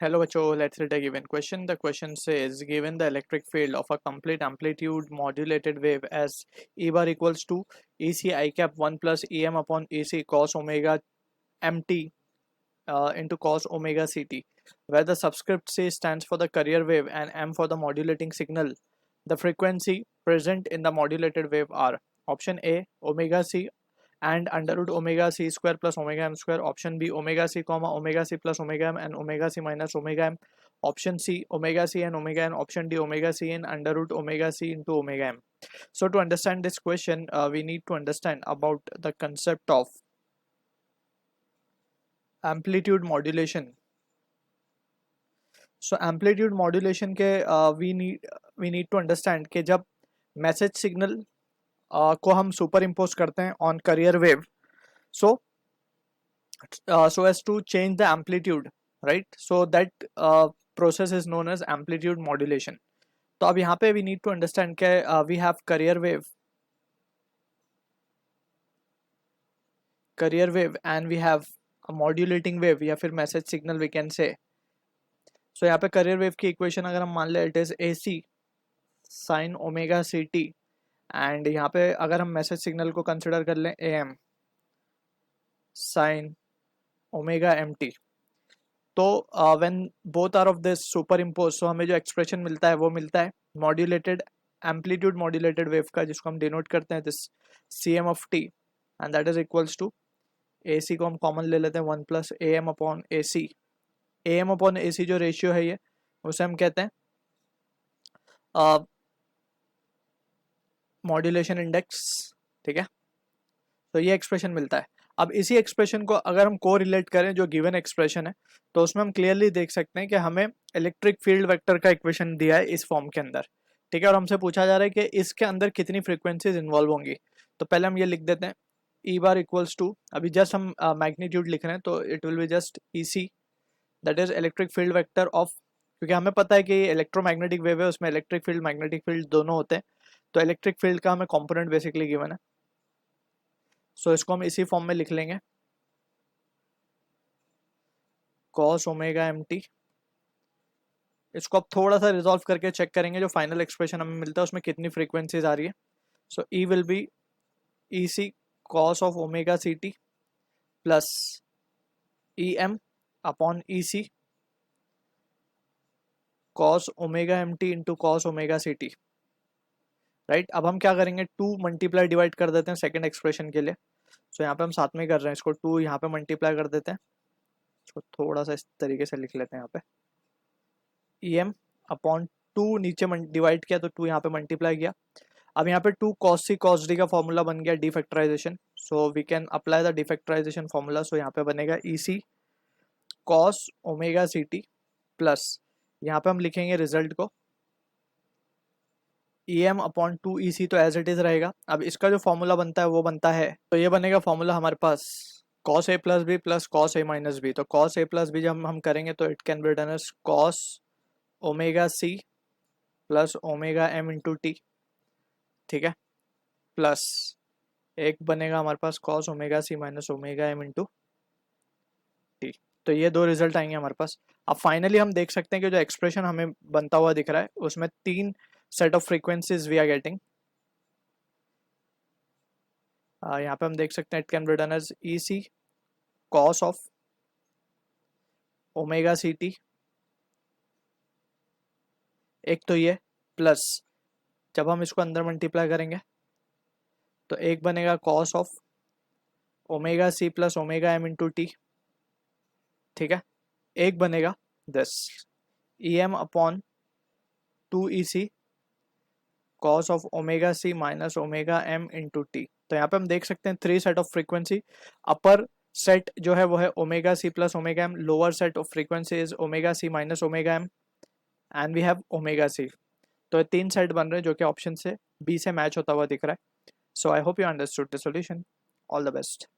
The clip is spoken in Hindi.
Hello बच्चों, let's read a given question. The question says, given the electric field of a complete amplitude modulated wave as E bar equals to EC I cap 1 plus EM upon EC cos omega mt into cos omega ct, where the subscript C stands for the carrier wave and M for the modulating signal. The frequency present in the modulated wave are option A omega c and under root omega c square plus omega m square, option B omega c comma omega c plus omega m and omega c minus omega m, option C omega c and omega n, option D omega c in under root omega c into omega m. So to understand this question, we need to understand about the concept of amplitude modulation. So amplitude modulation के we need to understand कि जब मैसेज सिग्नल को हम सुपर इम्पोज करते हैं on career wave, so as to change the amplitude, right? So that process is known as amplitude modulation. तो अब यहाँ पे we need to understand कि we have carrier wave and we have a modulating wave या फिर message signal we can say. So यहाँ पे carrier wave की equation अगर हम मान ले it is AC sin omega ct and यहाँ पे अगर हम message signal को consider कर लें AM sin omega mt, तो when both are of this superimpose, तो हमें जो एक्सप्रेशन मिलता है वो मिलता है मॉड्यूलेटेड एम्पलीट्यूड मॉड्यूलेटेड वेव का, जिसको हम डिनोट करते हैं this c m of t, and that is equals to a c को हम कॉमन ले लेते हैं 1 plus a m upon a c. A m upon a c जो रेशियो है ये, उसे हम कहते हैं मॉड्यूलेशन इंडेक्स. ठीक है, तो ये एक्सप्रेशन मिलता है. अब इसी एक्सप्रेशन को अगर हम को रिलेट करें जो गिवन एक्सप्रेशन है, तो उसमें हम क्लियरली देख सकते हैं कि हमें इलेक्ट्रिक फील्ड वेक्टर का इक्वेशन दिया है इस फॉर्म के अंदर. ठीक है, और हमसे पूछा जा रहा है कि इसके अंदर कितनी फ्रीक्वेंसीज इन्वॉल्व होंगी. तो पहले हम ये लिख देते हैं ई बार इक्वल्स टू, अभी जस्ट हम मैग्नीट्यूड लिख रहे हैं तो it will be just E C, that is electric field vector of, क्योंकि हमें पता है कि इलेक्ट्रोमैग्नेटिक वेव है, उसमें इलेक्ट्रिक फील्ड मैग्नेटिक फील्ड दोनों होते हैं, तो इलेक्ट्रिक फील्ड का हमें कॉम्पोनेंट बेसिकली गिवन है. सो इसको हम इसी फॉर्म में लिख लेंगे cos ओमेगा एम टी. इसको अब थोड़ा सा रिजॉल्व करके चेक करेंगे जो फाइनल एक्सप्रेशन हमें मिलता है उसमें कितनी फ्रीक्वेंसीज आ रही है. So e will be e C cos of omega C t plus e M upon e C cos omega m t into cos omega C t. Right, अब हम क्या करेंगे, 2 मल्टीप्लाई डिवाइड कर देते हैं सेकेंड एक्सप्रेशन के लिए. सो यहाँ पे हम साथ में कर रहे हैं, इसको 2 यहाँ पे मल्टीप्लाई कर देते हैं, इसको थोड़ा सा इस तरीके से लिख लेते हैं. यहाँ पे ई एम अपॉन 2 नीचे डिवाइड किया तो 2 यहाँ पे मल्टीप्लाई किया. अब यहाँ पे 2 cos सी cos डी का फॉर्मूला बन गया defactorization, so we can apply the defactorization formula. So यहाँ पे बनेगा ई सी कॉस ओमेगा सी टी प्लस, यहाँ पे हम लिखेंगे रिजल्ट को ई एम अपॉन 2 ई सी, तो एज इट इज रहेगा. अब इसका जो फॉर्मूला बनता है वो बनता है, तो ये बनेगा फॉर्मूला हमारे पास cos a plus B plus cos a minus B. तो cos a प्लस बी जब हम करेंगे तो it can be written as cos omega C plus omega M into T. ठीक है, प्लस एक बनेगा हमारे पास cos omega C minus omega M into T. तो ये दो रिजल्ट आएंगे हमारे पास. अब फाइनली हम देख सकते हैं कि जो एक्सप्रेशन हमें बनता हुआ दिख रहा है उसमें 3 set of frequencies we are getting. यहाँ पे हम देख सकते हैं it can be written as E C cos of omega C T, एक तो ये, प्लस जब हम इसको अंदर मल्टीप्लाई करेंगे तो एक बनेगा cos of omega C plus omega M into T. ठीक है, एक बनेगा this E M upon 2 E C cos of omega C minus omega M into T. तो यहाँ पे हम देख सकते हैं 3 set of frequency. Upper set जो है वो है omega C plus omega M, lower set of frequency is omega C minus omega M and we have omega सी. तो ये 3 सेट बन रहे हैं जो कि ऑप्शन से बी से मैच होता हुआ दिख रहा है. So I hope you understood the solution. All the best.